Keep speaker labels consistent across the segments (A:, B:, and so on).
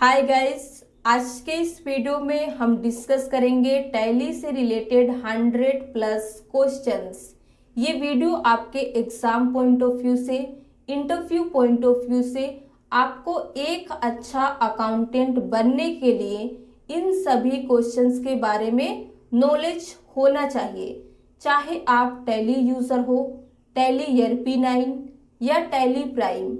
A: Hi guys, आज के इस वीडियो में हम डिस्कस करेंगे टैली से रिलेटेड 100+ क्वेश्चंस। ये वीडियो आपके एग्जाम पॉइंट ऑफ व्यू से, इंटरव्यू पॉइंट ऑफ व्यू से आपको एक अच्छा अकाउंटेंट बनने के लिए इन सभी क्वेश्चंस के बारे में नॉलेज होना चाहिए। चाहे आप टैली यूजर हो, टैली ERP9 या टैली प्राइम,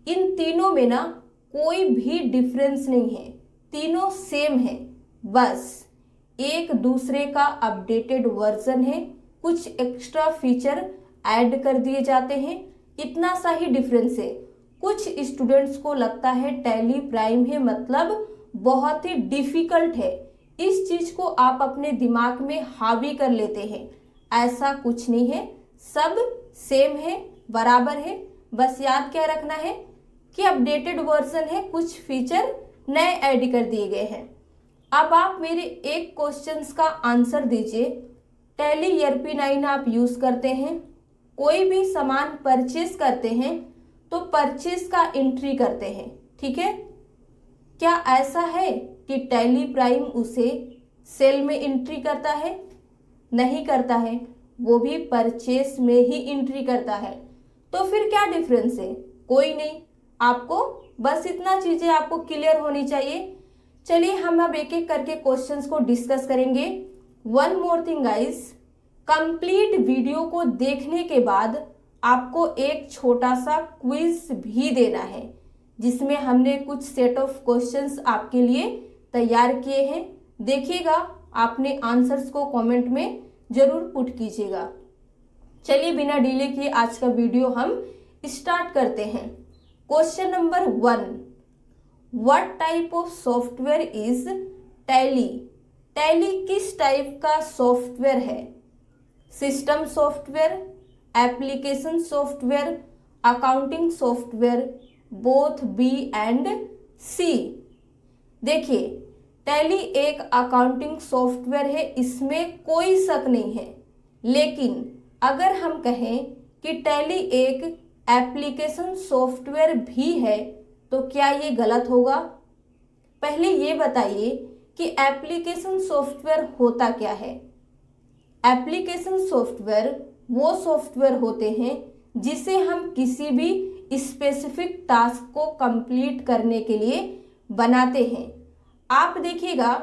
A: इन तीनों में ना कोई भी डिफरेंस नहीं है, तीनों सेम है। बस एक दूसरे का अपडेटेड वर्जन है, कुछ एक्स्ट्रा फीचर ऐड कर दिए जाते हैं, इतना सा ही डिफरेंस है। कुछ स्टूडेंट्स को लगता है टैली प्राइम है मतलब बहुत ही डिफिकल्ट है, इस चीज को आप अपने दिमाग में हावी कर लेते हैं। ऐसा कुछ नहीं है, सब सेम है, बराबर है। बस याद क्या रखना है कि अपडेटेड वर्जन है, कुछ फीचर नए ऐड कर दिए गए हैं। अब आप मेरे एक क्वेश्चंस का आंसर दीजिए। टैली ERP9 आप यूज करते हैं, कोई भी सामान परचेज करते हैं तो परचेज का एंट्री करते हैं, ठीक है। क्या ऐसा है कि टैली प्राइम उसे सेल में एंट्री करता है? नहीं करता है, वो भी परचेज में ही एंट्री करता है। तो फिर क्या डिफरेंस है? कोई नहीं। आपको बस इतना चीजें आपको क्लियर होनी चाहिए। चलिए हम अब एक एक करके क्वेश्चंस को डिस्कस करेंगे। One more thing guys, complete video को देखने के बाद आपको एक छोटा सा क्विज भी देना है, जिसमें हमने कुछ सेट ऑफ क्वेश्चंस आपके लिए तैयार किए हैं। देखिएगा, आपने आंसर्स को कमेंट में जरूर पुट कीजिएगा। चलिए बिना डिले किए आज का वीडियो हम स्टार्ट करते हैं। Question number 1, what type of software is Tally? Tally किस टाइप का सॉफ्टवेयर है? System software, application software, accounting software, both B and C. देखिए, टैली एक अकाउंटिंग सॉफ्टवेयर है, इसमें कोई शक नहीं है। लेकिन अगर हम कहें कि टैली एक एप्लीकेशन सॉफ्टवेयर भी है तो क्या ये गलत होगा? पहले ये बताइए कि एप्लीकेशन सॉफ्टवेयर होता क्या है। एप्लीकेशन सॉफ्टवेयर वो सॉफ्टवेयर होते हैं जिसे हम किसी भी स्पेसिफिक टास्क को कंप्लीट करने के लिए बनाते हैं। आप देखिएगा,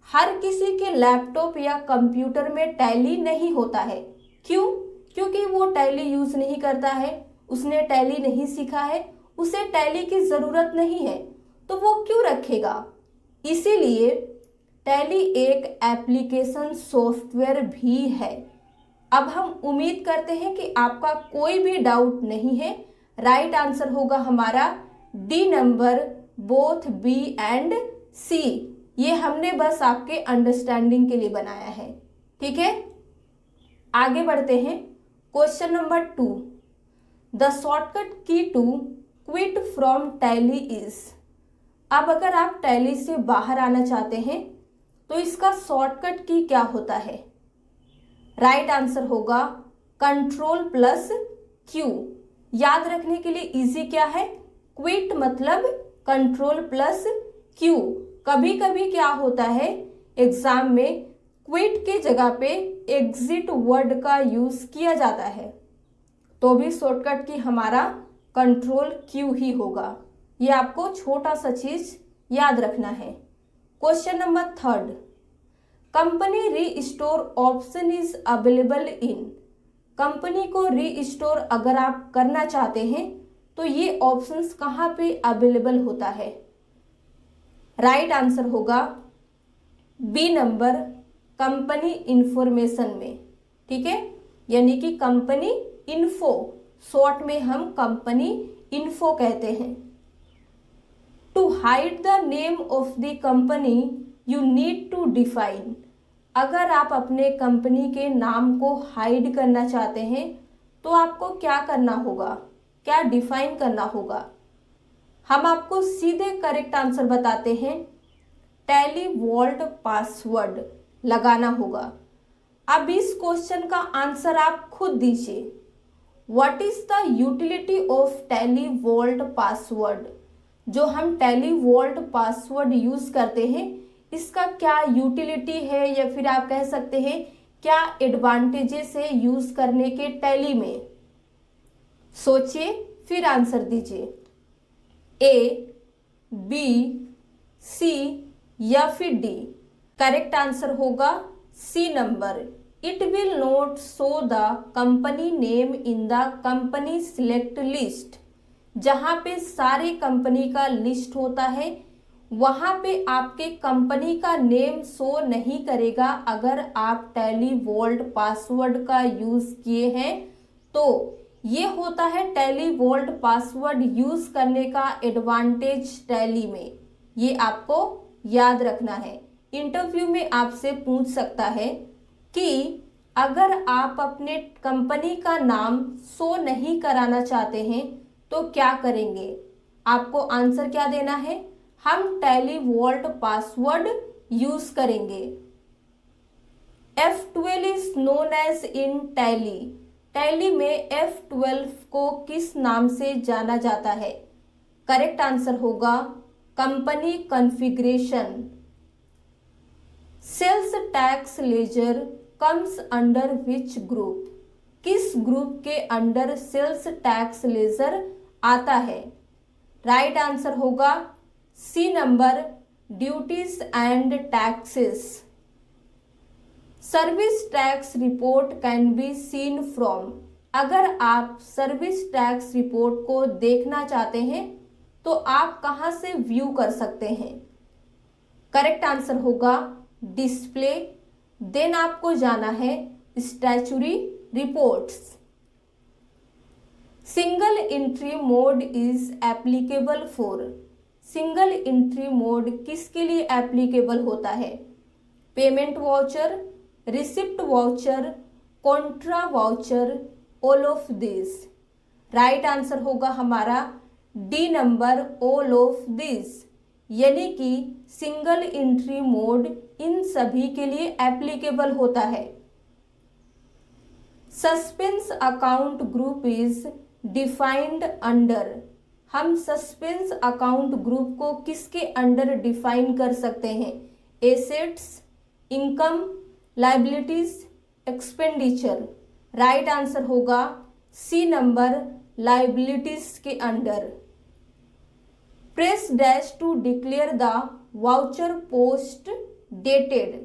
A: हर किसी के लैपटॉप या कंप्यूटर में टैली नहीं होता है। क्यों? क्योंकि वो टैली यूज नहीं करता है, उसने टैली नहीं सीखा है, उसे टैली की जरूरत नहीं है, तो वो क्यों रखेगा? इसीलिए टैली एक एप्लीकेशन सॉफ्टवेयर भी है। अब हम उम्मीद करते हैं कि आपका कोई भी डाउट नहीं है। राइट आंसर होगा हमारा D number, both B and C. ये हमने बस आपके अंडरस्टैंडिंग के लिए बनाया है, ठीक है। आगे बढ़ते हैं। Question number 2, the shortcut key to quit from Tally is. अब अगर आप टैली से बाहर आना चाहते हैं तो इसका शॉर्टकट की क्या होता है? राइट आंसर होगा Ctrl+Q। याद रखने के लिए इजी क्या है? क्विट मतलब Ctrl+Q। कभी कभी क्या होता है एग्जाम में, क्विट के जगह पे एग्जिट वर्ड का यूज किया जाता है, तो भी शॉर्टकट की हमारा Ctrl+Q ही होगा। ये आपको छोटा सा चीज याद रखना है। Question number 3, company restore option is available in. Company को रीस्टोर अगर आप करना चाहते हैं तो ये ऑप्शंस कहाँ पे अवेलेबल होता है? राइट आंसर होगा बी नंबर, कंपनी इंफॉर्मेशन में, ठीक है। यानी कि कंपनी इन्फो, शॉर्ट में हम कंपनी इन्फो कहते हैं। To hide the name of the company you need to define. अगर आप अपने कंपनी के नाम को हाइड करना चाहते हैं तो आपको क्या करना होगा? क्या डिफाइन करना होगा? हम आपको सीधे करेक्ट आंसर बताते हैं, टैली वॉल्ट पासवर्ड लगाना होगा। अब इस क्वेश्चन का आंसर आप खुद दीजिए। What is the utility of Tally vault password? जो हम टैली वॉल्ट पासवर्ड यूज करते हैं इसका क्या यूटिलिटी है, या फिर आप कह सकते हैं क्या एडवांटेजेस है यूज करने के टैली में। सोचिए फिर आंसर दीजिए, ए, बी, सी या फिर डी। करेक्ट आंसर होगा C number. It will not show the company name in the company select list. जहां पे सारे कंपनी का लिस्ट होता है वहां पे आपके कंपनी का नेम शो नहीं करेगा अगर आप टैली वॉल्ट पासवर्ड का यूज किए हैं तो। ये होता है टैली वॉल्ट पासवर्ड यूज करने का एडवांटेज टैली में, ये आपको याद रखना है। इंटरव्यू में आपसे पूछ सकता है कि अगर आप अपने कंपनी का नाम शो नहीं कराना चाहते हैं तो क्या करेंगे। आपको आंसर क्या देना है, हम टैली वॉल्ट पासवर्ड यूज करेंगे। F12 is known as in Tally. Tally में F12 को किस नाम से जाना जाता है। करेक्ट आंसर होगा company configuration. Sales tax ledger comes under which group. किस ग्रुप के अंडर सेल्स टैक्स लेजर आता है। राइट आंसर होगा C number, duties and taxes. Service tax report can be seen from. अगर आप सर्विस टैक्स रिपोर्ट को देखना चाहते हैं तो आप कहां से व्यू कर सकते हैं। करेक्ट आंसर होगा डिस्प्ले। देन आपको जाना है statutory reports. Single entry mode is applicable for. Single entry mode किसके लिए एप्लीकेबल होता है। Payment voucher, receipt voucher, Contra voucher, all of this. Right answer होगा हमारा D number, all of this. यानी कि सिंगल एंट्री मोड इन सभी के लिए एप्लीकेबल होता है। Suspense account group is defined under. हम सस्पेंस अकाउंट ग्रुप को किसके अंडर डिफाइन कर सकते हैं। Assets, income, liabilities, expenditure. Right answer होगा सी नंबर, लायबिलिटीज के under. Press dash to declare the voucher post dated.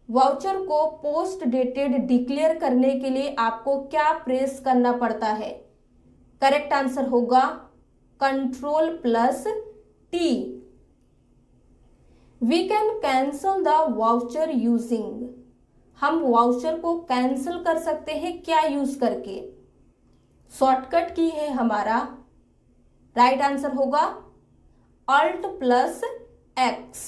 A: Voucher को पोस्ट डेटेड डिक्लेयर करने के लिए आपको क्या प्रेस करना पड़ता है। करेक्ट आंसर होगा Ctrl+T। We can cancel the voucher using. हम वाउचर को कैंसिल कर सकते हैं क्या यूज करके। शॉर्टकट की है हमारा। राइट आंसर होगा Alt+X।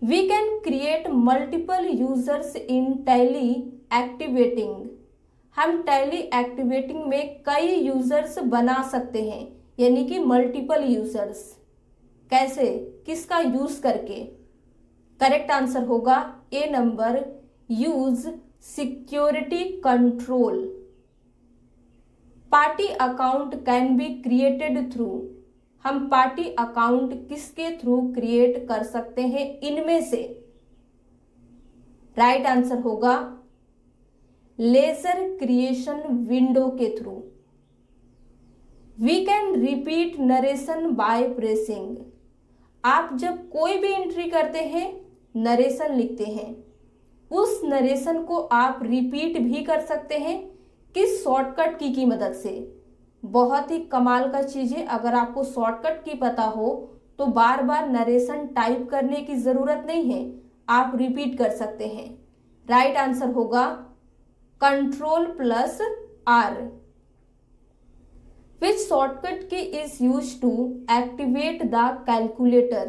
A: We can create multiple users in Tally activating. हम टैली एक्टिवेटिंग में कई यूजर्स बना सकते हैं, यानी कि मल्टीपल यूजर्स। कैसे, किसका यूज करके। करेक्ट आंसर होगा A number, use security control. Party account can be created through. हम पार्टी अकाउंट किसके थ्रू क्रिएट कर सकते हैं इनमें से। राइट आंसर होगा लेजर क्रिएशन विंडो के through. We can repeat narration by pressing. आप जब कोई भी एंट्री करते हैं, नरेशन लिखते हैं, उस नरेशन को आप रिपीट भी कर सकते हैं किस शॉर्टकट की मदद से। बहुत ही कमाल का चीज है। अगर आपको शॉर्टकट की पता हो तो बार बार नरेशन टाइप करने की जरूरत नहीं है, आप रिपीट कर सकते हैं। राइट आंसर होगा Ctrl+R। Which shortcut key is use to activate the calculator.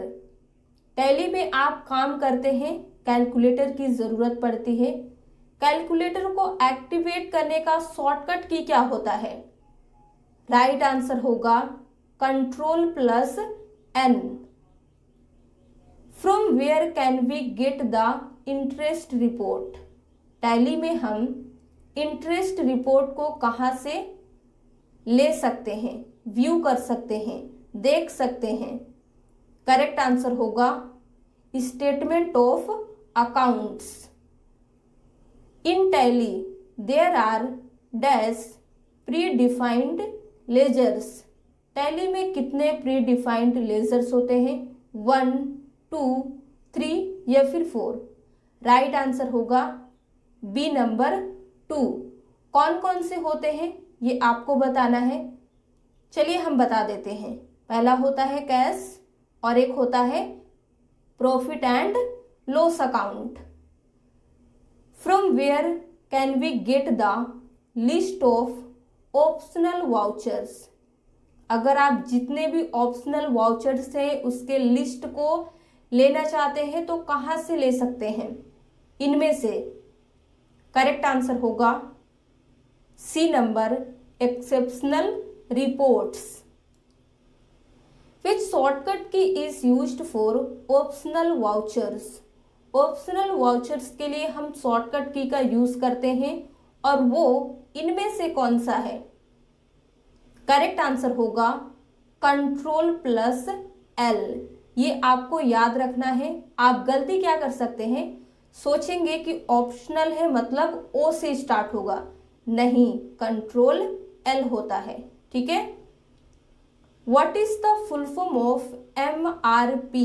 A: Tally में आप काम करते हैं, कैलकुलेटर की जरूरत पड़ती है। कैलकुलेटर को एक्टिवेट करने का शॉर्टकट की क्या होता है। राइट आंसर होगा Ctrl+N। From where can we get the interest report. Tally में हम इंटरेस्ट रिपोर्ट को कहां से ले सकते हैं, व्यू कर सकते हैं। देख सकते हैं? करेक्ट आंसर होगा statement of accounts. In Tally there are dash pre defined ledgers. Tally में कितने प्री डिफाइंड लेजर्स होते हैं? 1, 2, 3 या फिर 4? राइट आंसर होगा बी नंबर 2। कौन कौन से होते हैं ये आपको बताना है। चलिए हम बता देते हैं। पहला होता है कैश और एक होता है profit and loss account. From where can we get the list of optional vouchers. अगर आप जितने भी ऑप्शनल वाउचर्स हैं उसके लिस्ट को लेना चाहते हैं तो कहाँ से ले सकते हैं? इनमें से करेक्ट आंसर होगा C number exceptional reports. Which shortcut key is used for optional vouchers. Optional vouchers के लिए हम शॉर्टकट की का यूज करते हैं और वो इनमें से कौन सा है? करेक्ट आंसर होगा Ctrl+L। ये आपको याद रखना है। आप गलती क्या कर सकते हैं, सोचेंगे कि ऑप्शनल है मतलब ओ से स्टार्ट होगा। नहीं, Ctrl+L होता है। ठीक है। What is the full form of MRP।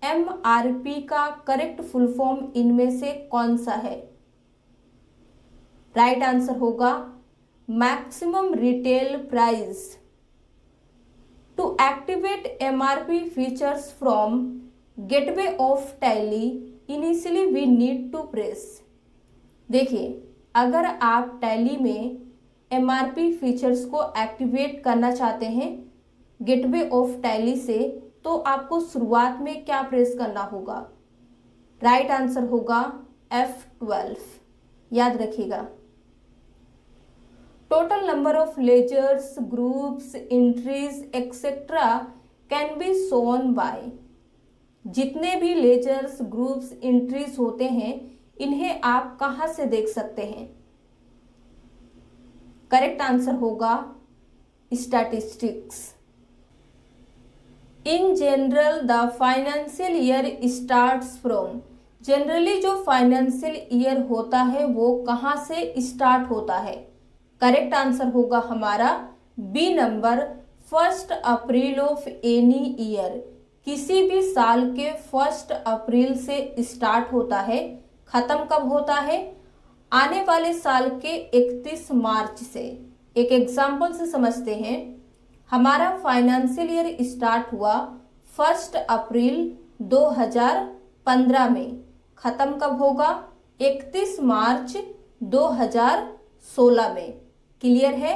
A: MRP का करेक्ट फुल फॉर्म इनमें से कौन सा है? राइट आंसर होगा maximum retail price. To activate MRP features from gateway of Tally initially we need to press. देखिए, अगर आप टैली में MRP फीचर्स को एक्टिवेट करना चाहते हैं गेटवे ऑफ टैली से, तो आपको शुरुआत में क्या प्रेस करना होगा? राइट आंसर होगा F12। याद रखिएगा। Total number of ledgers, groups, entries etcetera can be shown by. जितने भी लेजर्स, ग्रुप्स, एंट्रीज होते हैं इन्हें आप कहां से देख सकते हैं? करेक्ट आंसर होगा statistics. In general the financial year starts from. Generally जो फाइनेंशियल ईयर होता है वो कहां से स्टार्ट होता है? करेक्ट आंसर होगा हमारा B number 1 April of any year. किसी भी साल के 1 अप्रैल से स्टार्ट होता है। खत्म कब होता है? आने वाले साल के 31 मार्च से। एक एग्जाम्पल से समझते हैं। हमारा फाइनेंशियल ईयर स्टार्ट हुआ 1 अप्रैल 2015 में। खत्म कब होगा? 31 मार्च 2016 में। क्लियर है?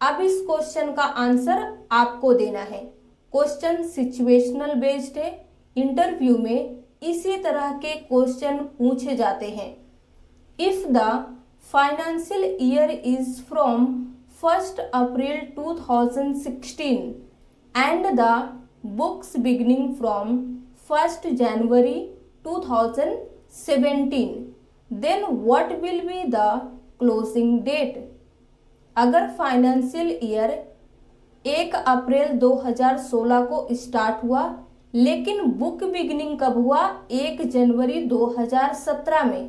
A: अब इस क्वेश्चन का आंसर आपको देना है। क्वेश्चन सिचुएशनल बेस्ड है। इंटरव्यू में इसी तरह के क्वेश्चन पूछे जाते हैं। If the financial year is from 1 April 2016 and the books beginning from 1 January 2017 then what will be the closing date. अगर फाइनेंशियल ईयर 1 अप्रैल 2016 को स्टार्ट हुआ लेकिन बुक बिगिनिंग कब हुआ? 1 जनवरी 2017 में,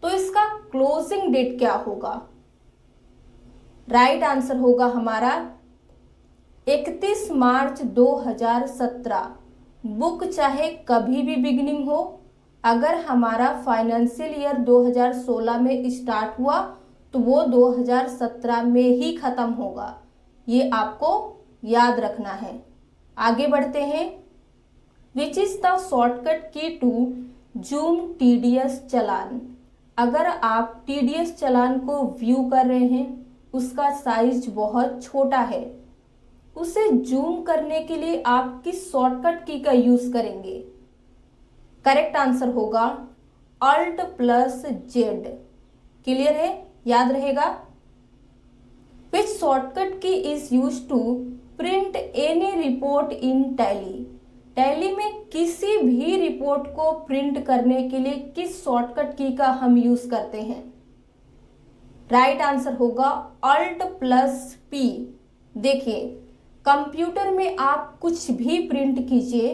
A: तो इसका क्लोजिंग डेट क्या होगा? राइट आंसर होगा हमारा 31 मार्च 2017। बुक चाहे कभी भी बिगिनिंग हो, अगर हमारा फाइनेंशियल ईयर 2016 में स्टार्ट हुआ तो वो 2017 में ही खत्म होगा। ये आपको याद रखना है। आगे बढ़ते हैं। Which is the shortcut key to zoom TDS चालान। अगर आप TDS चालान को व्यू कर रहे हैं, उसका साइज बहुत छोटा है, उसे जूम करने के लिए आप किस शॉर्टकट की का यूज करेंगे? करेक्ट आंसर होगा Alt+Z। क्लियर है? याद रहेगा। Which shortcut key is use to print any report in Tally. Tally में किसी भी रिपोर्ट को प्रिंट करने के लिए किस शॉर्टकट की का हम यूज करते हैं? राइट आंसर होगा Alt+P। देखिए, कंप्यूटर में आप कुछ भी प्रिंट कीजिए,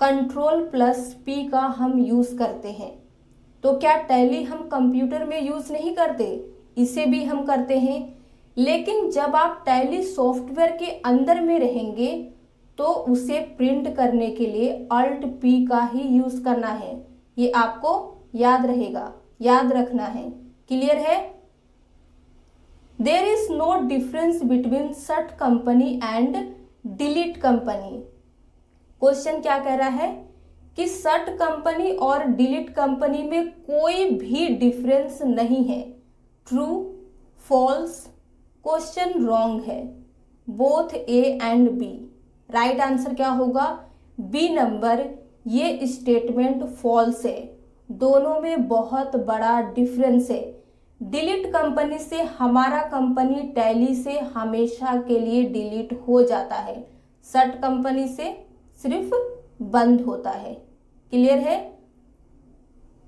A: Ctrl+P का हम यूज़ करते हैं। तो क्या टैली हम कंप्यूटर में यूज़ नहीं करते? इसे भी हम करते हैं। लेकिन जब आप टैली सॉफ्टवेयर के अंदर में रहेंगे तो उसे प्रिंट करने के लिए Alt+P का ही यूज़ करना है। ये आपको याद रहेगा, याद रखना है। क्लियर है? There is no difference between shut company and delete company. Question क्या कह रहा है कि सर्ट कंपनी और डिलीट कंपनी में कोई भी डिफरेंस नहीं है। True, false? क्वेश्चन रॉन्ग है। Both A and B. Right answer क्या होगा? B number. ये स्टेटमेंट फॉल्स है। दोनों में बहुत बड़ा डिफरेंस है। डिलीट कंपनी से हमारा कंपनी टैली से हमेशा के लिए डिलीट हो जाता है। सर्ट कंपनी से सिर्फ बंद होता है। क्लियर है?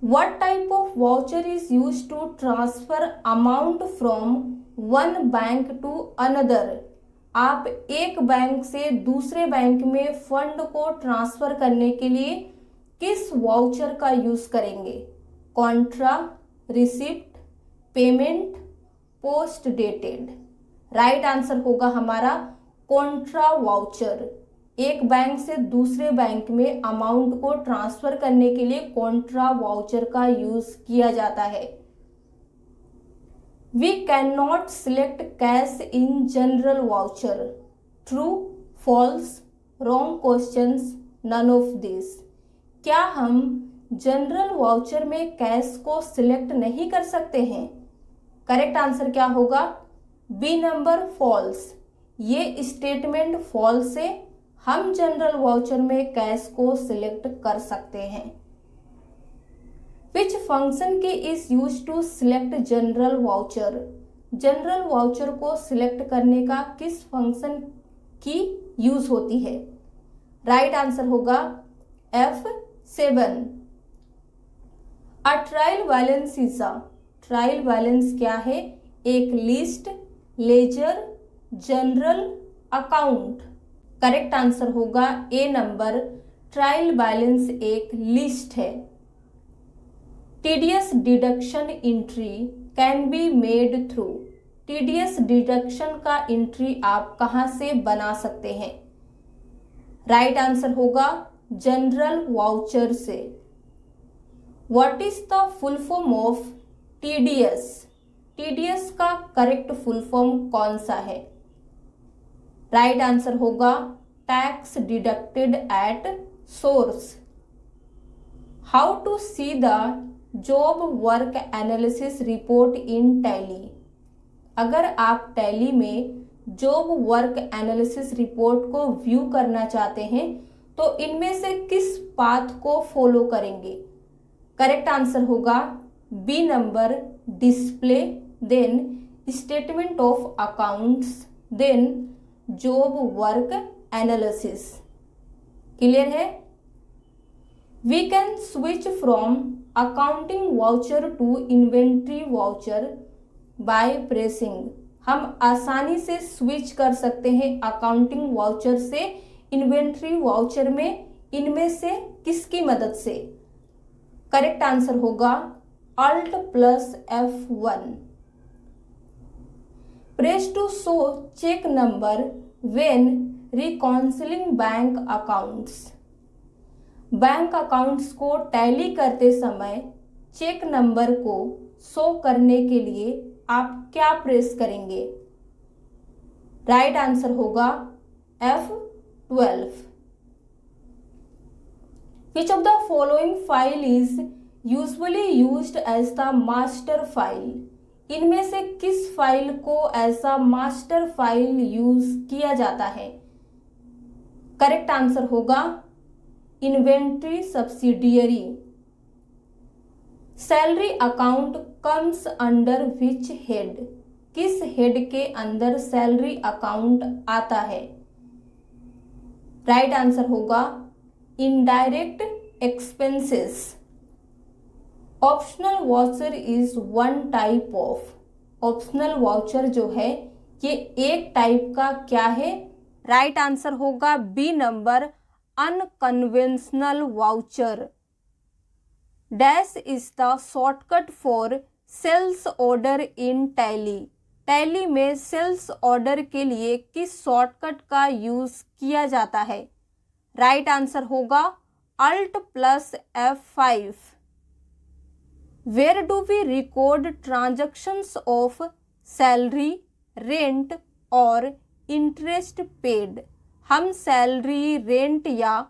A: What type of voucher is used to transfer amount from one bank to another? आप एक बैंक से दूसरे बैंक में फंड को ट्रांसफर करने के लिए किस वाउचर का यूज करेंगे? Contra, receipt, payment, post dated. Right answer होगा हमारा कॉन्ट्रा वाउचर। एक बैंक से दूसरे बैंक में अमाउंट को ट्रांसफर करने के लिए कॉन्ट्रा वाउचर का यूज किया जाता है। We can not select cash in journal voucher. True, false, wrong questions, none of this. क्या हम जनरल वाउचर में कैश को सिलेक्ट नहीं कर सकते हैं? करेक्ट आंसर क्या होगा? B number, false. ये स्टेटमेंट फॉल्स है। हम जनरल वाउचर में कैश को सिलेक्ट कर सकते हैं। Which function key is use to select journal voucher? Journal voucher को सिलेक्ट करने का किस फंक्शन की यूज होती है? राइट आंसर होगा F7। A trial balance is a. Trial balance क्या है? एक list, ledger, general account. Correct answer होगा ए नंबर। ट्रायल बैलेंस एक लिस्ट है। TDS deduction entry can be made through. TDS deduction का एंट्री आप कहां से बना सकते हैं? राइट आंसर होगा जनरल वाउचर से। What is the full form of TDS? TDS का करेक्ट फुल फॉर्म कौन सा है? राइट आंसर होगा tax deducted at source. How to see the job work analysis report in Tally? अगर आप Tally में जॉब वर्क एनालिसिस रिपोर्ट को view करना चाहते हैं तो इनमें से किस पाथ को फॉलो करेंगे? करेक्ट आंसर होगा B number, display, then statement of accounts, then job work analysis. Clear है? We can switch from accounting voucher to inventory voucher by pressing. हम आसानी से स्विच कर सकते हैं अकाउंटिंग वाउचर से इन्वेंट्री वाउचर में, इनमें से किसकी मदद से? करेक्ट आंसर होगा Alt+F1। Press to show check number when reconciling bank accounts. Bank accounts को टैली करते समय चेक नंबर को शो करने के लिए आप क्या प्रेस करेंगे? राइट आंसर होगा F12। Which of the following file is usually used as the master file? इनमें से किस फाइल को ऐसा मास्टर फाइल यूज किया जाता है? करेक्ट आंसर होगा inventory subsidiary. Salary account comes under which head? किस हेड के अंदर सैलरी अकाउंट आता है? राइट आंसर होगा indirect expenses. Optional voucher is one type of. Optional voucher जो है ये एक टाइप का क्या है? राइट आंसर होगा B number unconventional voucher. Dash is the shortcut for sales order in Tally. Tally में सेल्स ऑर्डर के लिए किस शॉर्टकट का यूज किया जाता है? राइट आंसर होगा alt plus F5। Where do we record transactions of salary, rent और इंटरेस्ट पेड? हम सैलरी, रेंट या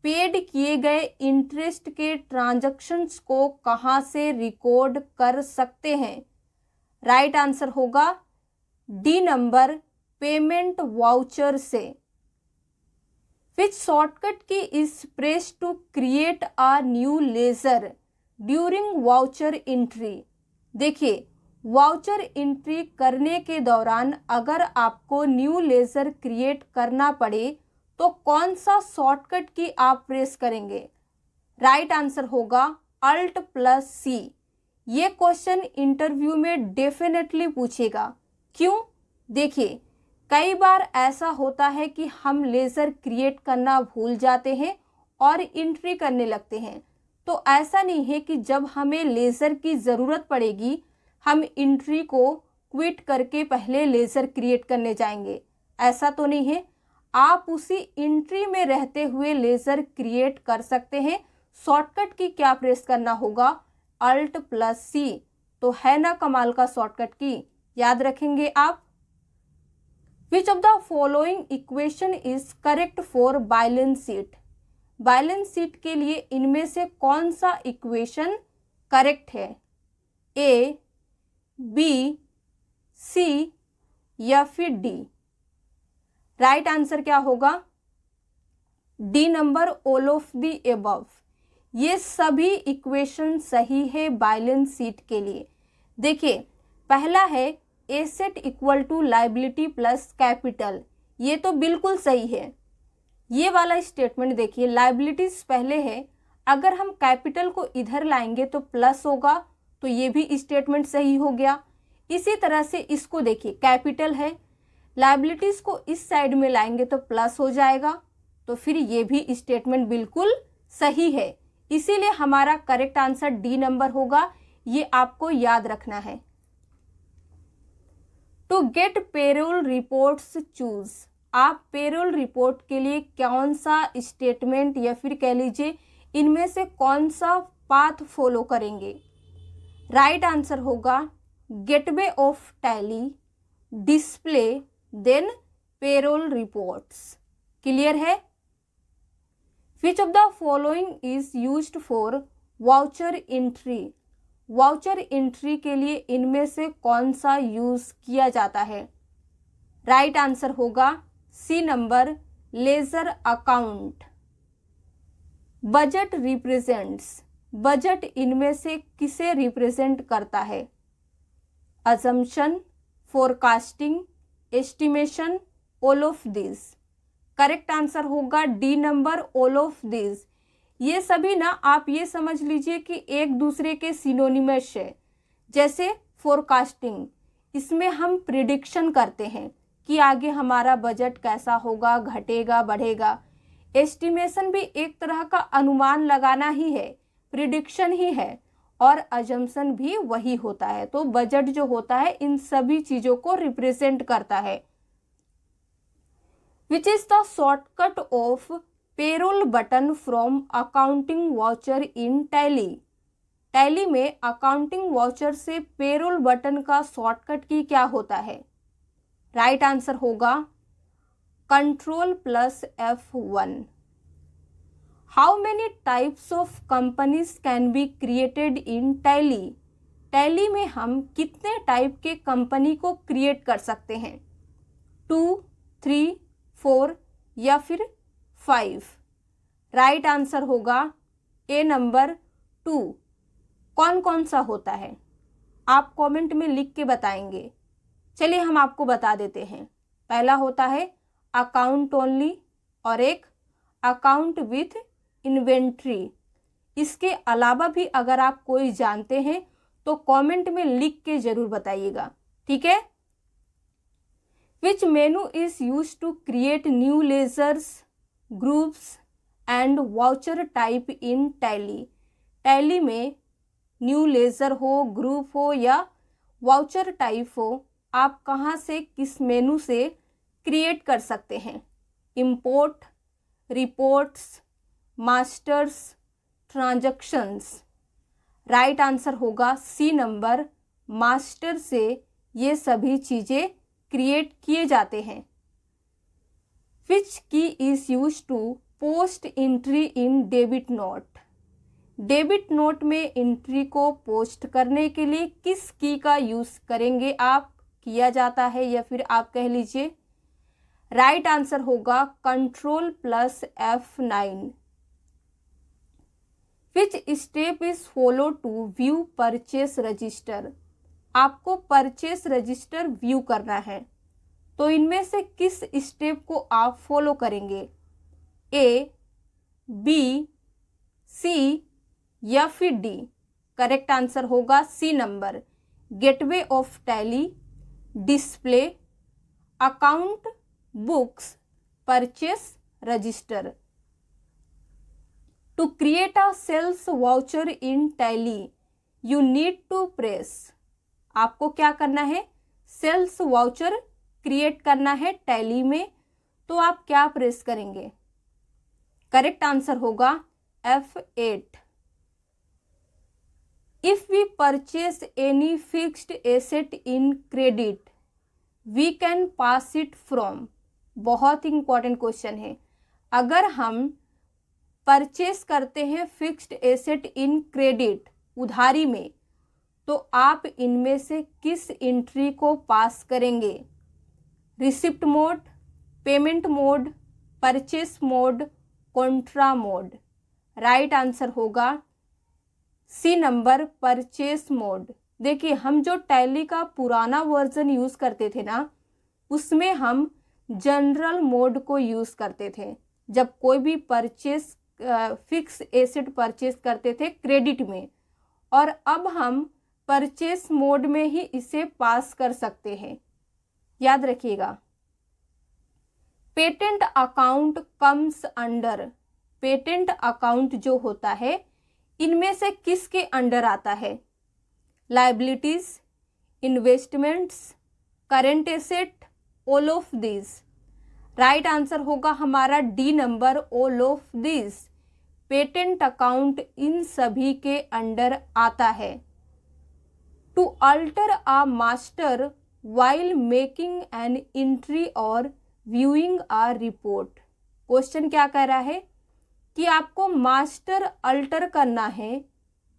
A: पेड किए गए इंटरेस्ट के ट्रांजैक्शंस को कहाँ से रिकॉर्ड कर सकते हैं? राइट आंसर होगा डी नंबर पेमेंट वाउचर से। Which shortcut key is press to create a new ledger during voucher entry? देखिए, वाउचर एंट्री करने के दौरान अगर आपको न्यू लेजर क्रिएट करना पड़े तो कौन सा शॉर्टकट की आप प्रेस करेंगे? राइट आंसर होगा अल्ट प्लस सी। ये क्वेश्चन इंटरव्यू में डेफिनेटली पूछेगा। क्यों? देखिए, कई बार ऐसा होता है कि हम लेजर क्रिएट करना भूल जाते हैं और एंट्री करने लगते हैं। तो ऐसा नहीं है कि जब हमें लेजर की ज़रूरत पड़ेगी हम एंट्री को क्विट करके पहले लेजर क्रिएट करने जाएंगे, ऐसा तो नहीं है। आप उसी एंट्री में रहते हुए लेजर क्रिएट कर सकते हैं। शॉर्टकट की क्या प्रेस करना होगा? अल्ट प्लस सी। तो है ना कमाल का शॉर्टकट की, याद रखेंगे आप। विच of the following equation is correct for balance sheet? Balance sheet के लिए इनमें से कौन सा इक्वेशन करेक्ट है? ए, बी, सी या फिर डी? राइट आंसर क्या होगा? D number all of the above. ये सभी इक्वेशन सही है बैलेंस शीट के लिए। देखिए, पहला है asset equal to liability plus capital, ये तो बिल्कुल सही है। ये वाला स्टेटमेंट देखिए, लायबिलिटीज पहले है, अगर हम कैपिटल को इधर लाएंगे तो प्लस होगा, तो ये भी स्टेटमेंट सही हो गया। इसी तरह से इसको देखिए, कैपिटल है, लायबिलिटीज को इस साइड में लाएंगे तो प्लस हो जाएगा, तो फिर ये भी स्टेटमेंट बिल्कुल सही है। इसीलिए हमारा करेक्ट आंसर डी नंबर होगा। ये आपको याद रखना है। To get payroll reports choose, आप पेरोल रिपोर्ट के लिए कौन सा स्टेटमेंट या फिर कह लीजिए इनमें से कौन सा पाथ फॉलो करेंगे? राइट आंसर होगा gateway of tally, display, then payroll reports. Clear है? Which of the following is used for voucher entry? Voucher entry के लिए इनमें से कौन सा यूज किया जाता है? राइट आंसर होगा C number ledger account. Budget represents, budget इनमें से किसे रिप्रेजेंट करता है? Assumption, forecasting, estimation, all of this. Correct answer होगा D number all of this. ये सभी ना आप ये समझ लीजिए कि एक दूसरे के सिनोनिमस है। जैसे फोरकास्टिंग, इसमें हम प्रिडिक्शन करते हैं कि आगे हमारा बजट कैसा होगा, घटेगा, बढ़ेगा। एस्टिमेशन भी एक तरह का अनुमान लगाना ही है, प्रिडिक्शन ही है, और अजम्पशन भी वही होता है। तो बजट जो होता है इन सभी चीज़ों को रिप्रेजेंट करता है। Which is the shortcut of payroll button from accounting voucher in Tally? Tally में अकाउंटिंग वाउचर से पेरोल बटन का शॉर्टकट की क्या होता है? राइट आंसर होगा control plus F1। How many types of companies can be created in Tally? Tally में हम कितने टाइप के कंपनी को क्रिएट कर सकते हैं? 2, 3, 4 या फिर 5? राइट आंसर होगा ए नंबर 2। कौन कौन सा होता है आप कमेंट में लिख के बताएंगे। चलिए हम आपको बता देते हैं। पहला होता है अकाउंट ओनली और एक अकाउंट विथ इन्वेंट्री। इसके अलावा भी अगर आप कोई जानते हैं तो कमेंट में लिख के जरूर बताइएगा, ठीक है। Which menu is use to create new ledgers, groups and voucher type in Tally. Tally में न्यू लेजर हो, ग्रुप हो या वाउचर टाइप हो, आप कहाँ से, किस मेनू से क्रिएट कर सकते हैं? Import, reports, masters, transactions. Right answer होगा सी नंबर, मास्टर से ये सभी चीज़ें क्रिएट किए जाते हैं। Which key is use to post entry in debit note. Debit note में एंट्री को पोस्ट करने के लिए किस की का यूज करेंगे आप, किया जाता है, या फिर आप कह लीजिए? राइट आंसर होगा Ctrl+F9। Which step is follow to view purchase register. आपको परचेस रजिस्टर व्यू करना है, तो इनमें से किस स्टेप को आप फॉलो करेंगे? ए, बी, सी या फिर डी? करेक्ट आंसर होगा C number, gateway of tally, display, account, books, purchase register. To create a sales voucher in Tally you need to press. आपको क्या करना है? सेल्स वाउचर क्रिएट करना है टैली में, तो आप क्या प्रेस करेंगे? करेक्ट आंसर होगा F8। If we purchase any fixed asset in credit we can pass it from. बहुत इंपॉर्टेंट क्वेश्चन है। अगर हम परचेस करते हैं फिक्स्ड एसेट इन क्रेडिट, उधारी में, तो आप इनमें से किस एंट्री को पास करेंगे? Receipt mode, payment mode, purchase mode, Contra mode. Right answer होगा सी नंबर, परचेस मोड। देखिए, हम जो टैली का पुराना वर्जन यूज़ करते थे ना, उसमें हम जनरल मोड को यूज़ करते थे जब कोई भी परचेस फिक्स एसेट परचेस करते थे क्रेडिट में, और अब हम परचेस मोड में ही इसे पास कर सकते हैं। याद रखिएगा। Patent account comes under. Patent account जो होता है, इनमें से किसके अंडर आता है? Liabilities, investments, current asset, all of this. Right answer होगा हमारा D number, all of this. Patent account इन सभी के अंडर आता है। To alter a master while making an entry और व्यूइंग अ रिपोर्ट। क्वेश्चन क्या कह रहा है कि आपको मास्टर अल्टर करना है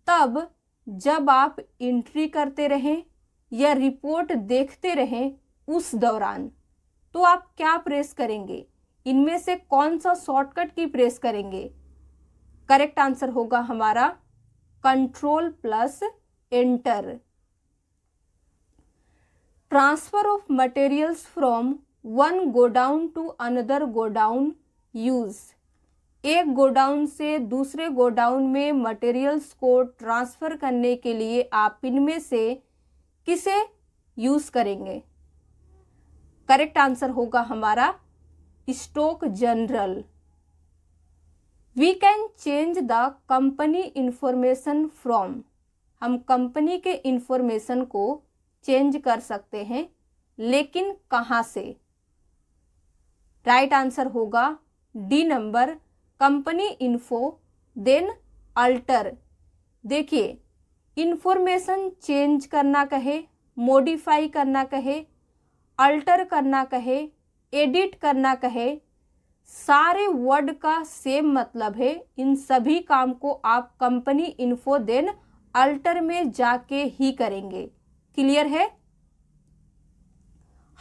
A: तब जब आप एंट्री करते रहें या रिपोर्ट देखते रहें, उस दौरान। तो आप क्या प्रेस करेंगे? इनमें से कौन सा शॉर्टकट की प्रेस करेंगे? करेक्ट आंसर होगा हमारा Ctrl+Enter। Transfer of materials from one godown to another godown use. एक गोडाउन से दूसरे गोडाउन में मटेरियल्स को ट्रांसफर करने के लिए आप इनमें से किसे यूज करेंगे? करेक्ट आंसर होगा हमारा stock journal. We can change the company information from. हम कंपनी के इंफॉर्मेशन को चेंज कर सकते हैं, लेकिन कहाँ से? राइट आंसर होगा D number, company info then alter. देखिए, इंफॉर्मेशन चेंज करना कहे, मॉडिफाई करना कहे, अल्टर करना कहे, एडिट करना कहे, सारे वर्ड का सेम मतलब है। इन सभी काम को आप कंपनी इन्फो देन अल्टर में जाके ही करेंगे। क्लियर है?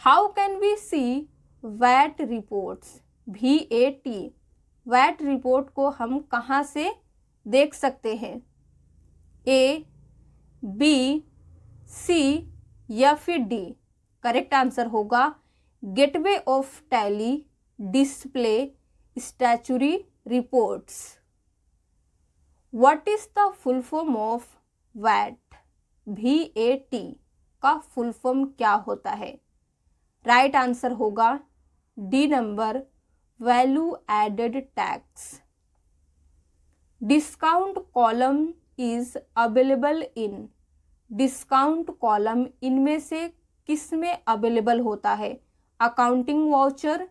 A: How can we see VAT reports? VAT, VAT report को हम कहाँ से देख सकते हैं? A, B, C या फिर D? करेक्ट आंसर होगा gateway of tally, display, statutory reports. What is the full form of VAT? VAT का फुल फॉर्म क्या होता है? राइट आंसर होगा D number, value added tax. Discount column is available in, discount column इनमें से किस में अवेलेबल होता है? Accounting voucher,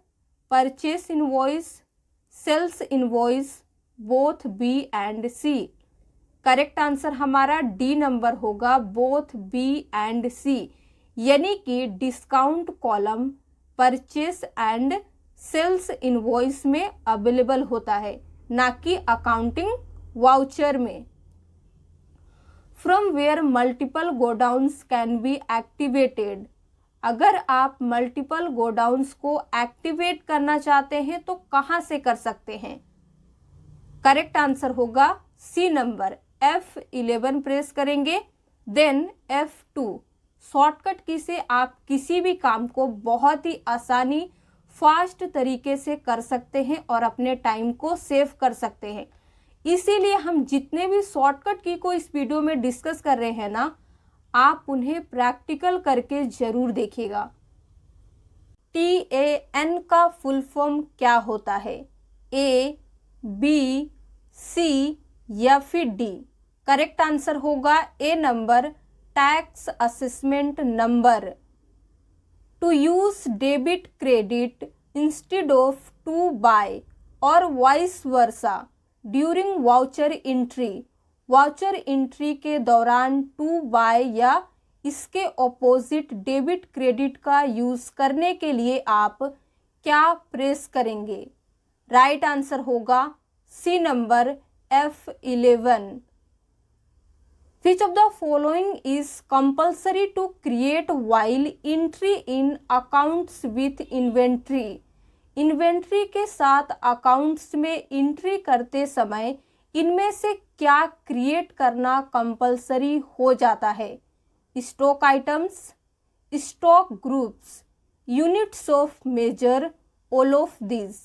A: purchase invoice, sales invoice, both B and C. Correct answer हमारा डी नंबर होगा, बोथ बी एंड सी, यानी कि discount column purchase and sales invoice में अवेलेबल होता है, ना कि अकाउंटिंग वाउचर में। From where multiple godowns can be activated, अगर आप मल्टीपल गोडाउन्स को एक्टिवेट करना चाहते हैं तो कहाँ से कर सकते हैं? करेक्ट आंसर होगा सी नंबर, F11 प्रेस करेंगे, देन F2। शॉर्टकट की से आप किसी भी काम को बहुत ही आसानी फास्ट तरीके से कर सकते हैं और अपने टाइम को सेव कर सकते हैं। इसीलिए हम जितने भी शॉर्टकट की को इस वीडियो में डिस्कस कर रहे हैं ना, आप उन्हें प्रैक्टिकल करके जरूर देखिएगा। TAN का फुल फॉर्म क्या होता है? A, B, C या फिर D? करेक्ट आंसर होगा A number, tax assessment number. To use debit credit instead of to by और vice versa during voucher entry, voucher entry के दौरान टू बाय या इसके ऑपोजिट डेबिट क्रेडिट का use करने के लिए आप क्या प्रेस करेंगे? राइट आंसर होगा C number, F11। Which of the following is compulsory to create while entry in accounts with inventory? Inventory के साथ अकाउंट्स में एंट्री करते समय इनमें से क्या क्रिएट करना कंपलसरी हो जाता है? Stock items, stock groups, units of measure, all of this.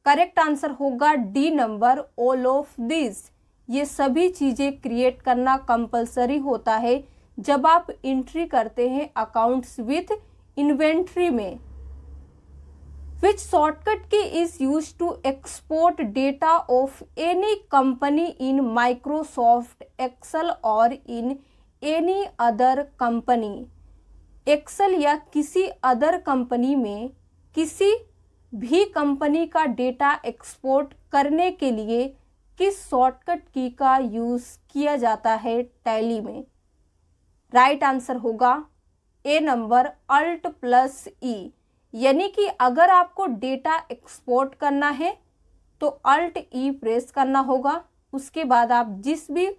A: Correct answer होगा D number, all of this. ये सभी चीज़ें क्रिएट करना कंपलसरी होता है जब आप एंट्री करते हैं अकाउंट्स विथ इन्वेंट्री में। Which shortcut key is use to export data of any company in Microsoft Excel और in any other company? Excel या किसी अदर कंपनी में किसी भी कंपनी का डेटा एक्सपोर्ट करने के लिए किस शॉर्टकट की का यूज किया जाता है टैली में? राइट आंसर होगा ए नंबर, Alt+E, यानी कि अगर आपको डेटा एक्सपोर्ट करना है तो Alt+E प्रेस करना होगा, उसके बाद आप जिस भी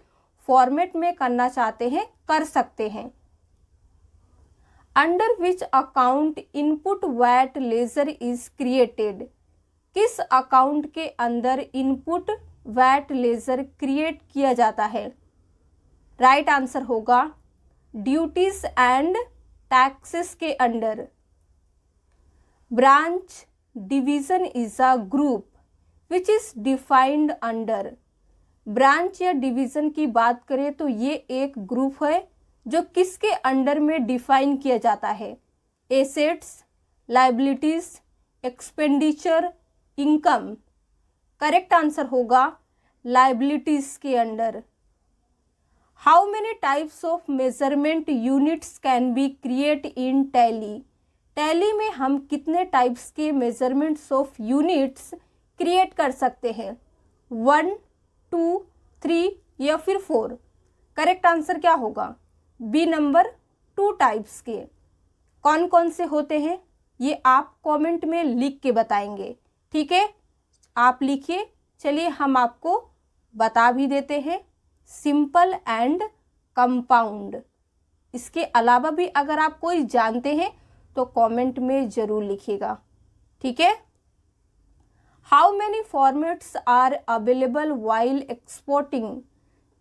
A: फॉर्मेट में करना चाहते हैं कर सकते हैं। Under which account input VAT ledger is created, किस अकाउंट के अंदर इनपुट वैट लेजर क्रिएट किया जाता है? राइट आंसर होगा ड्यूटीज एंड टैक्सेस के under. Branch division is a group which is defined under, branch या डिवीजन की बात करें तो ये एक ग्रुप है जो किसके अंडर में डिफाइन किया जाता है? Assets, liabilities, expenditure, income. Correct answer होगा लाइबिलिटीज के under. How many types of measurement units can be create in Tally? Tally में हम कितने टाइप्स के मेजरमेंट्स ऑफ यूनिट्स क्रिएट कर सकते हैं? 1, 2, 3 या फिर 4? करेक्ट आंसर क्या होगा? बी नंबर, 2 टाइप्स के। कौन कौन से होते हैं ये आप कमेंट में लिख के बताएंगे, ठीक है? आप लिखिए, चलिए हम आपको बता भी देते हैं। Simple and compound. इसके अलावा भी अगर आप कोई जानते हैं तो कमेंट में ज़रूर लिखिएगा, ठीक है? How many formats are available while exporting?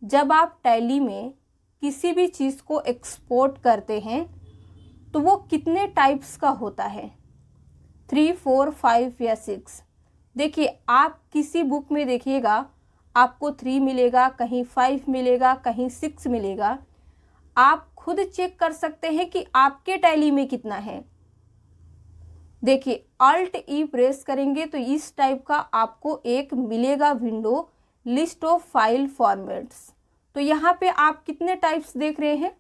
A: जब आप टैली में किसी भी चीज़ को एक्सपोर्ट करते हैं तो वो कितने टाइप्स का होता है? 3, 4, 5 या 6? देखिए, आप किसी बुक में देखिएगा आपको 3 मिलेगा, कहीं 5 मिलेगा, कहीं 6 मिलेगा। आप खुद चेक कर सकते हैं कि आपके टैली में कितना है। देखिए अल्ट ई प्रेस करेंगे तो इस टाइप का आपको एक मिलेगा window, list of file formats. तो यहाँ पे आप कितने टाइप्स देख रहे हैं,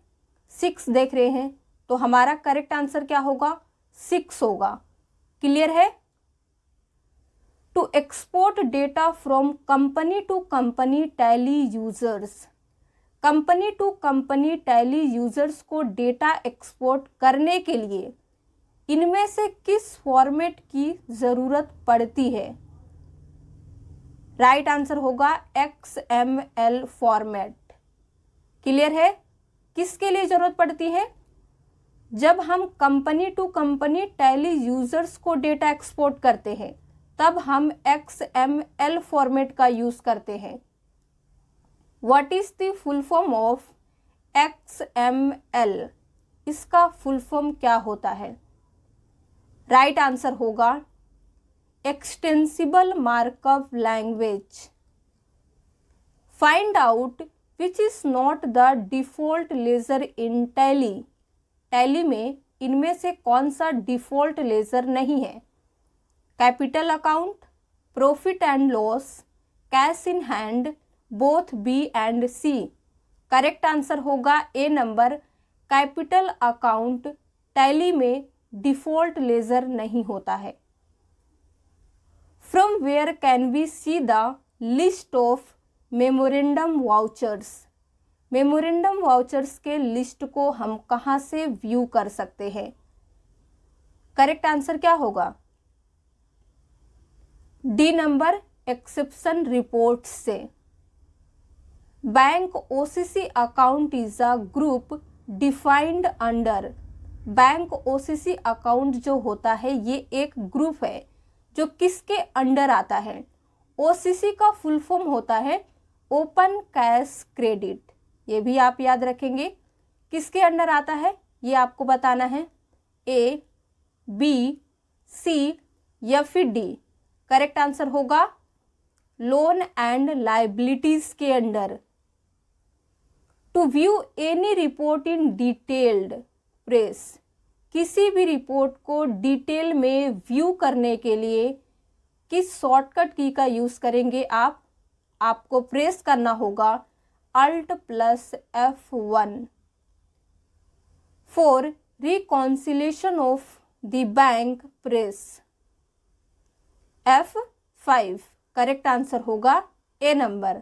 A: 6 देख रहे हैं। तो हमारा करेक्ट आंसर क्या होगा, 6 होगा। क्लियर है। To export data from company to company Tally users, company to company Tally users को डेटा एक्सपोर्ट करने के लिए इनमें से किस फॉर्मेट की जरूरत पड़ती है। राइट आंसर होगा XML फॉर्मेट। क्लियर है। किसके लिए जरूरत पड़ती है, जब हम company to company Tally users को डेटा एक्सपोर्ट करते हैं तब हम XML फॉर्मेट का यूज करते हैं। What is the full form of XML, इसका फुल फॉर्म क्या होता है। राइट आंसर होगा extensible markup language. Find out which is not the default ledger in Tally, Tally में इनमें से कौन सा डिफॉल्ट लेजर नहीं है। Capital account, profit and loss, cash in hand, both B and C. Correct answer होगा A number, capital account Tally में default ledger नहीं होता है। From where can we see the list of memorandum vouchers, memorandum vouchers के list को हम कहाँ से व्यू कर सकते हैं। करेक्ट आंसर क्या होगा, डी नंबर, एक्सेप्शन रिपोर्ट से। Bank OCC account is a group defined under, bank OCC account जो होता है ये एक ग्रुप है जो किसके अंडर आता है। OCC का फुल फॉर्म होता है ओपन कैश क्रेडिट, ये भी आप याद रखेंगे। किसके अंडर आता है ये आपको बताना है, A, B, C या फिर D। करेक्ट आंसर होगा लोन एंड लाइबिलिटीज के under. To view any report in detailed press, किसी भी रिपोर्ट को डिटेल में व्यू करने के लिए किस शॉर्टकट की का यूज करेंगे आप, आपको प्रेस करना होगा Alt+F1। For reconciliation of the bank press F5। Correct answer होगा A number.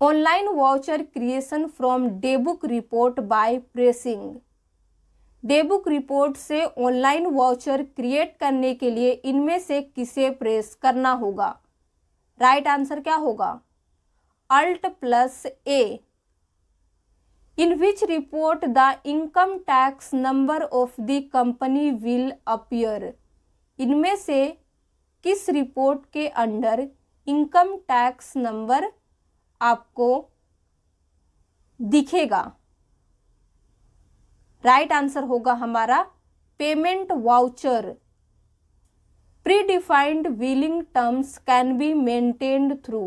A: Online voucher creation from daybook report by pressing, daybook report से ऑनलाइन वाउचर क्रिएट करने के लिए इनमें से किसे प्रेस करना होगा। राइट आंसर क्या होगा, Alt+A। In which report the income tax number of the company will appear, इनमें से किस रिपोर्ट के अंडर इनकम टैक्स नंबर आपको दिखेगा। राइट आंसर होगा हमारा payment voucher. Predefined billing terms can be maintained through,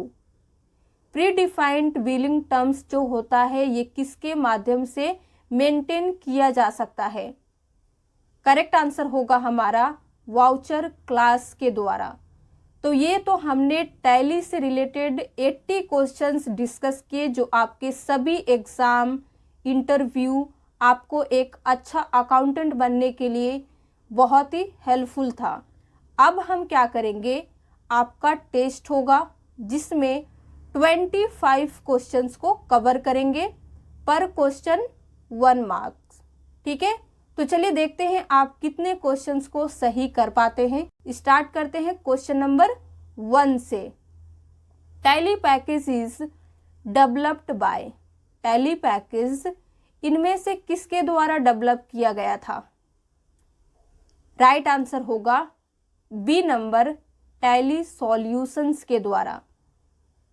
A: predefined billing terms जो होता है ये किसके माध्यम से मेंटेन किया जा सकता है। करेक्ट आंसर होगा हमारा वाउचर क्लास के द्वारा। तो ये तो हमने टैली से रिलेटेड 80 क्वेश्चंस डिस्कस किए जो आपके सभी एग्जाम, इंटरव्यू, आपको एक अच्छा अकाउंटेंट बनने के लिए बहुत ही हेल्पफुल था। अब हम क्या करेंगे, आपका टेस्ट होगा जिसमें 25 क्वेश्चंस को कवर करेंगे, पर क्वेश्चन 1 मार्क्स। ठीक है, तो चलिए देखते हैं आप कितने क्वेश्चंस को सही कर पाते हैं। स्टार्ट करते हैं क्वेश्चन नंबर 1 से। Tally package is developed by, Tally package इनमें से किसके द्वारा डेवलप किया गया था। राइट आंसर होगा बी नंबर, टैली सॉल्यूशंस के द्वारा।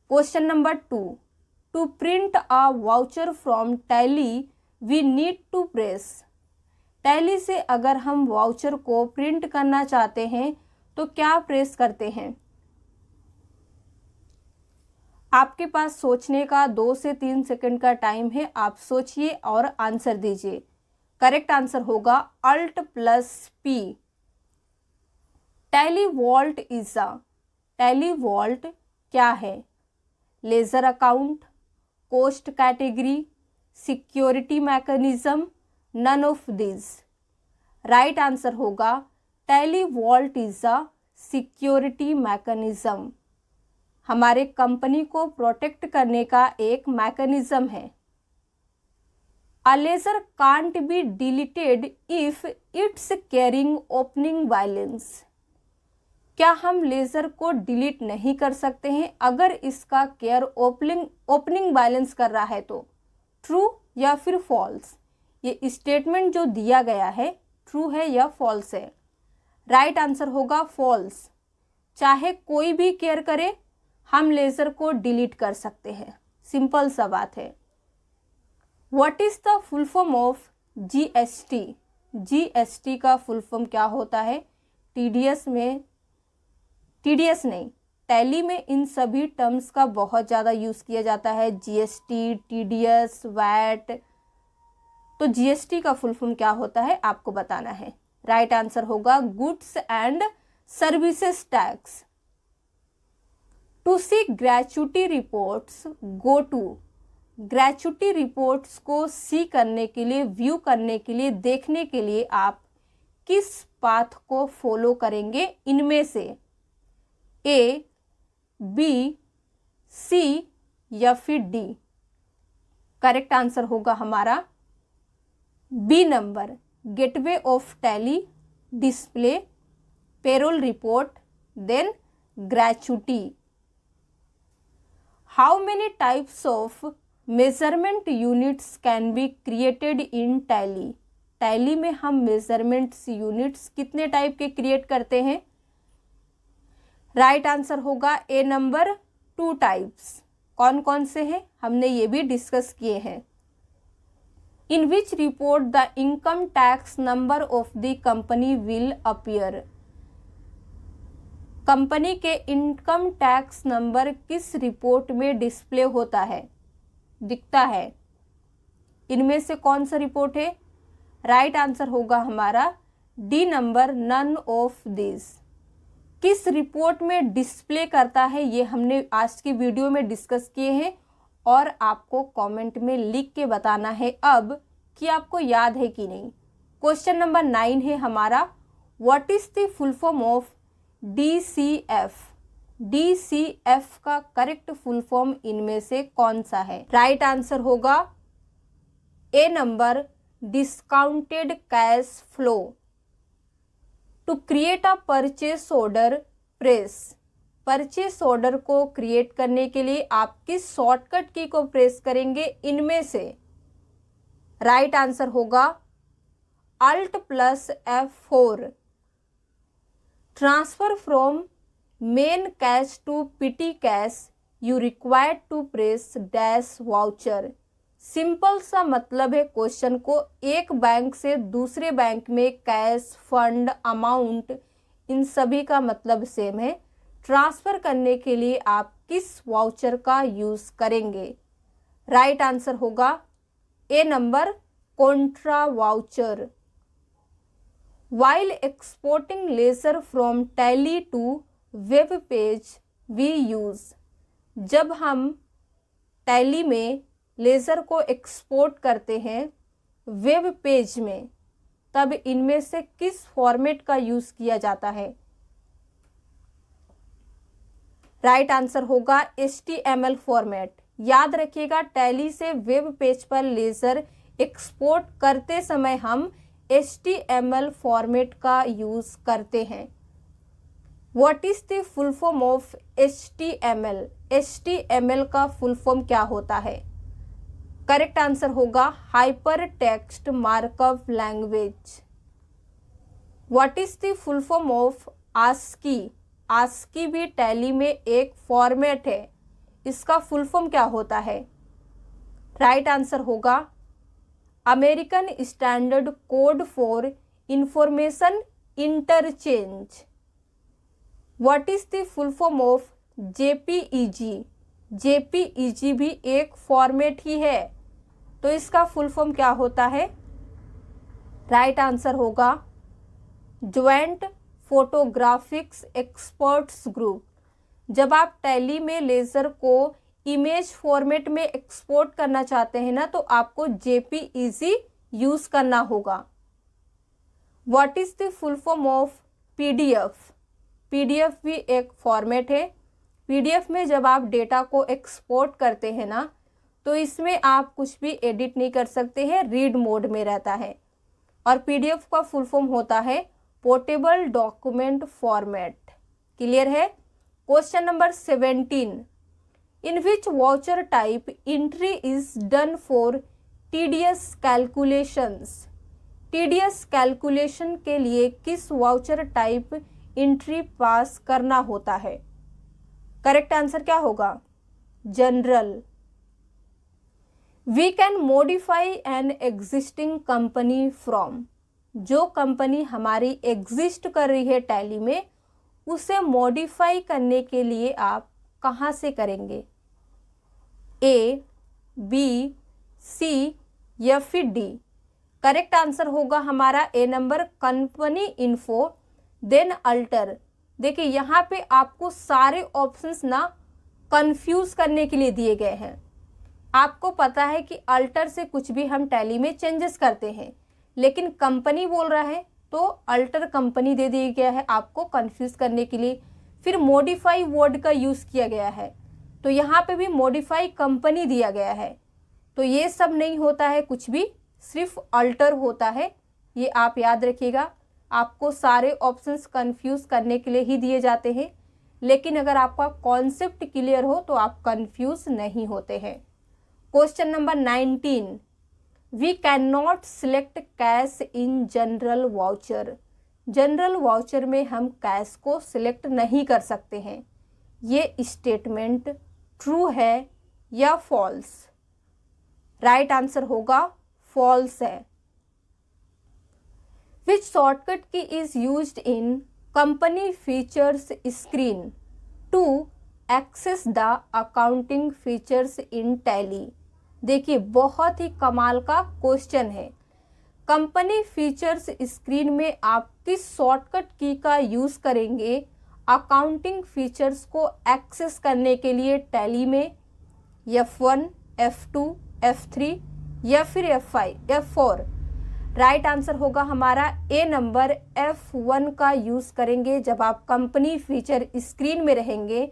A: Question number 2, to print a voucher from Tally we need to press, Tally से अगर हम वाउचर को प्रिंट करना चाहते हैं तो क्या प्रेस करते हैं। आपके पास सोचने का 2 से 3 सेकंड का टाइम है, आप सोचिए और आंसर दीजिए। करेक्ट आंसर होगा Alt+P, टेलीवॉल्ट क्या है? Ledger account, cost category, security mechanism, none of this. Right answer होगा Tally Vault is a security mechanism, हमारे कंपनी को प्रोटेक्ट करने का एक मैकेनिज्म है। A laser can't be deleted if it's carrying opening balance। क्या हम लेजर को डिलीट नहीं कर सकते हैं अगर इसका केयर ओपनिंग बैलेंस कर रहा है तो? ट्रू या फिर फॉल्स? ये स्टेटमेंट जो दिया गया है ट्रू है या फॉल्स है? राइट आंसर होगा फॉल्स। चाहे कोई भी केयर करे हम लेजर को डिलीट कर सकते हैं, सिंपल सा बात है। What is the full form of GST? GST का फुल फॉर्म क्या होता है? टीडीएस नहीं, टैली में इन सभी टर्म्स का बहुत ज़्यादा यूज़ किया जाता है। GST, TDS, VAT. तो जीएसटी का फुल फॉर्म क्या होता है आपको बताना है। राइट आंसर होगा goods and services tax. To see gratuity reports go to. Gratuity reports को सी करने के लिए, व्यू करने के लिए, देखने के लिए आप किस पाथ को फॉलो करेंगे इनमें से? ए, बी, सी या फिर डी? करेक्ट आंसर होगा हमारा B number, gateway of tally, display, payroll report, then gratuity. How many types of measurement units can be created in Tally? Tally में हम मेजरमेंट्स यूनिट्स कितने टाइप के क्रिएट करते हैं? राइट आंसर होगा A number, 2 types. कौन कौन से हैं हमने ये भी डिस्कस किए हैं। In which report the income tax number of the company will appear? Company के इनकम टैक्स नंबर किस रिपोर्ट में डिस्प्ले होता है, दिखता है? इनमें से कौन सा रिपोर्ट है? राइट आंसर होगा हमारा D number, none of this. किस रिपोर्ट में डिस्प्ले करता है ये हमने आज की वीडियो में डिस्कस किए हैं और आपको कमेंट में लिख के बताना है अब कि आपको याद है कि नहीं। क्वेश्चन नंबर 9 है हमारा, what is the full form of DCF? DCF का करेक्ट फुल फॉर्म इनमें से कौन सा है? राइट आंसर होगा A number, discounted cash flow. To create a purchase order press. Purchase order को क्रिएट करने के लिए आप किस शॉर्टकट की को प्रेस करेंगे इनमें से? राइट आंसर होगा Alt + F4। Transfer from main cash to petty cash you required to press dash voucher. Simple सा मतलब है क्वेश्चन को, एक बैंक से दूसरे बैंक में कैश, फंड, अमाउंट, इन सभी का मतलब सेम है। ट्रांसफर करने के लिए आप किस वाउचर का यूज करेंगे? राइट आंसर होगा A number, contra voucher. While exporting laser from Tally to web page we use। जब हम टैली में लेज़र को एक्सपोर्ट करते हैं वेब पेज में, तब इनमें से किस फॉर्मेट का यूज़ किया जाता है? राइट आंसर होगा HTML फॉर्मेट। याद रखिएगा टैली से वेब पेज पर लेज़र एक्सपोर्ट करते समय हम HTML फॉर्मेट का यूज़ करते हैं। What is the full form of HTML? HTML का फुल फॉर्म क्या होता है? करेक्ट आंसर होगा hyper text markup language. What is the full form of ASCII? ASCII भी टैली में एक फॉर्मेट है, इसका फुल फॉर्म क्या होता है? राइट आंसर होगा American standard code for information interchange. What is the full form of JPEG? JPEG भी एक फॉर्मेट ही है, तो इसका फुल फॉर्म क्या होता है? राइट आंसर होगा ज्वाइंट फोटोग्राफिक्स एक्सपर्ट्स ग्रुप। जब आप टैली में लेज़र को इमेज फॉर्मेट में एक्सपोर्ट करना चाहते हैं ना, तो आपको जेपीईजी यूज करना होगा। What is the full form of PDF? PDF भी एक फॉर्मेट है। पीडीएफ में जब आप डेटा को एक्सपोर्ट करते हैं ना, तो इसमें आप कुछ भी एडिट नहीं कर सकते हैं, रीड मोड में रहता है। और पीडीएफ का फुल फॉर्म होता है पोर्टेबल डॉक्यूमेंट फॉर्मेट। क्लियर है? Question number 17, in which voucher type entry is done for TDS calculations? TDS calculation के लिए किस वाउचर टाइप एंट्री पास करना होता है? करेक्ट आंसर क्या होगा? Journal. We can modify an existing company from. जो कंपनी हमारी एग्जिस्ट कर रही है टैली में, उसे मॉडिफाई करने के लिए आप कहाँ से करेंगे? ए, बी, सी या फिर डी? करेक्ट आंसर होगा हमारा A number, company info then alter. देखिए यहाँ पे आपको सारे ऑप्शंस ना कंफ्यूज करने के लिए दिए गए हैं। आपको पता है कि अल्टर से कुछ भी हम टैली में चेंजेस करते हैं, लेकिन कंपनी बोल रहा है तो अल्टर कंपनी दे दिया गया है आपको कंफ्यूज करने के लिए। फिर मॉडिफाई वर्ड का यूज़ किया गया है, तो यहाँ पे भी मॉडिफाई कंपनी दिया गया है। तो ये सब नहीं होता है कुछ भी, सिर्फ अल्टर होता है। ये आप याद रखिएगा। आपको सारे ऑप्शंस कंफ्यूज करने के लिए ही दिए जाते हैं, लेकिन अगर आपका कॉन्सेप्ट क्लियर हो तो आप कंफ्यूज नहीं होते हैं। Question number 19, we can not select cash in journal voucher. Journal voucher में हम कैश को सिलेक्ट नहीं कर सकते हैं। ये स्टेटमेंट ट्रू है या फॉल्स? राइट आंसर होगा फॉल्स है। Which shortcut key is used in company features screen to access the accounting features in Tally? देखिए बहुत ही कमाल का क्वेश्चन है। कंपनी फीचर्स स्क्रीन में आप किस शॉर्टकट की का यूज करेंगे अकाउंटिंग फीचर्स को एक्सेस करने के लिए टैली में? F1, F2, F3 या फिर F5, F4? राइट आंसर होगा हमारा ए नंबर, F1 का यूज करेंगे जब आप कंपनी फीचर स्क्रीन में रहेंगे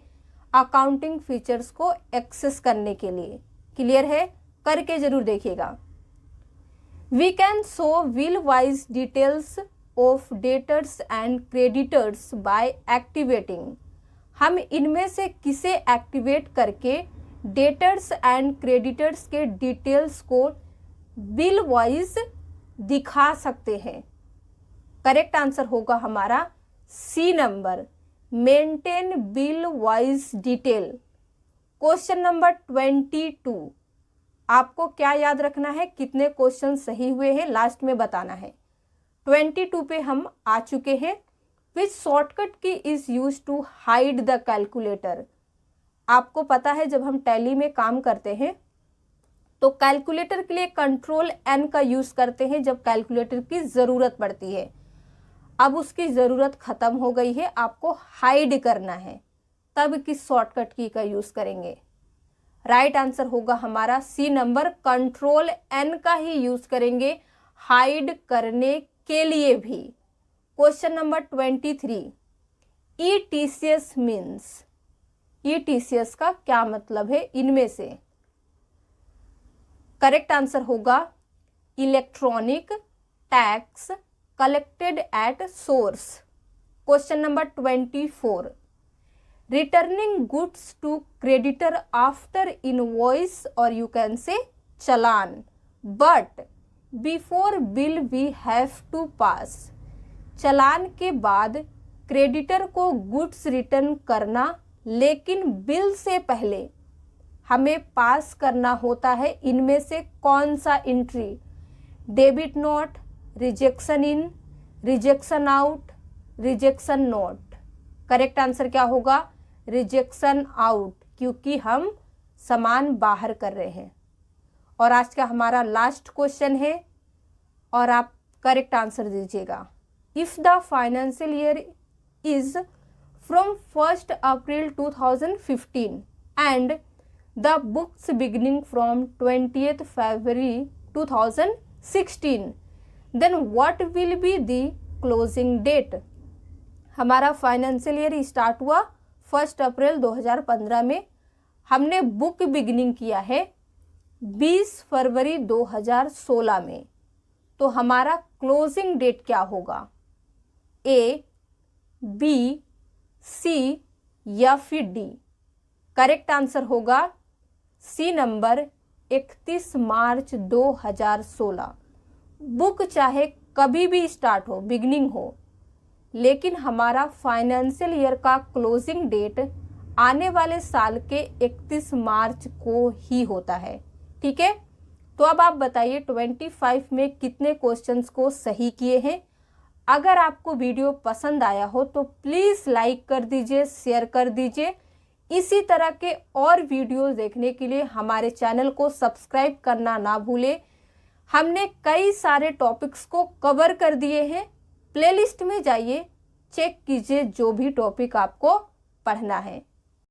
A: अकाउंटिंग फीचर्स को एक्सेस करने के लिए। क्लियर है? करके जरूर देखिएगा। We can show bill wise details of debtors and creditors by activating. हम इनमें से किसे एक्टिवेट करके डेटर्स एंड क्रेडिटर्स के डिटेल्स को बिल वाइज दिखा सकते हैं? करेक्ट आंसर होगा हमारा C number, maintain bill wise detail. Question number 22, आपको क्या याद रखना है, कितने क्वेश्चन सही हुए हैं लास्ट में बताना है। 22 पे हम आ चुके हैं। Which shortcut key is use to hide the calculator? आपको पता है जब हम टैली में काम करते हैं तो कैलकुलेटर के लिए कंट्रोल एन का यूज करते हैं जब कैलकुलेटर की ज़रूरत पड़ती है। अब उसकी ज़रूरत ख़त्म हो गई है, आपको हाइड करना है, तब किस शॉर्टकट की का यूज़ करेंगे? राइट आंसर होगा हमारा सी नंबर, कंट्रोल एन का ही यूज़ करेंगे हाइड करने के लिए भी। Question number 23, ETCS means. ETCS का क्या मतलब है इनमें से? करेक्ट आंसर होगा electronic tax collected at source. Question number 24, returning goods to creditor after invoice और you can say challan, but before bill we have to pass. Challan के बाद क्रेडिटर को गुड्स रिटर्न करना, लेकिन बिल से पहले हमें पास करना होता है इनमें से कौन सा entry? Debit note, rejection in, rejection out, rejection note. Correct answer क्या होगा? रिजेक्शन आउट, क्योंकि हम सामान बाहर कर रहे हैं। और आज का हमारा लास्ट क्वेश्चन है और आप करेक्ट आंसर दीजिएगा। If the financial year is from 1st April 2015 and the books beginning from 20th February 2016. Then what will be the closing date? हमारा फाइनेंशियल ईयर स्टार्ट हुआ 1 अप्रैल 2015 में, हमने बुक बिगिनिंग किया है 20 फरवरी 2016 में, तो हमारा क्लोजिंग डेट क्या होगा? ए, बी, सी या फिर डी? करेक्ट आंसर होगा सी नंबर 31 मार्च 2016। बुक चाहे कभी भी स्टार्ट हो, बिगनिंग हो, लेकिन हमारा फाइनेंशियल ईयर का क्लोजिंग डेट आने वाले साल के 31 मार्च को ही होता है। ठीक है, तो अब आप बताइए 25 में कितने क्वेश्चंस को सही किए हैं। अगर आपको वीडियो पसंद आया हो तो प्लीज़ लाइक कर दीजिए, शेयर कर दीजिए। इसी तरह के और वीडियोस देखने के लिए हमारे चैनल को सब्सक्राइब करना ना भूलें। हमने कई सारे टॉपिक्स को कवर कर दिए हैं, प्लेलिस्ट में जाइए, चेक कीजिए जो भी टॉपिक आपको पढ़ना है।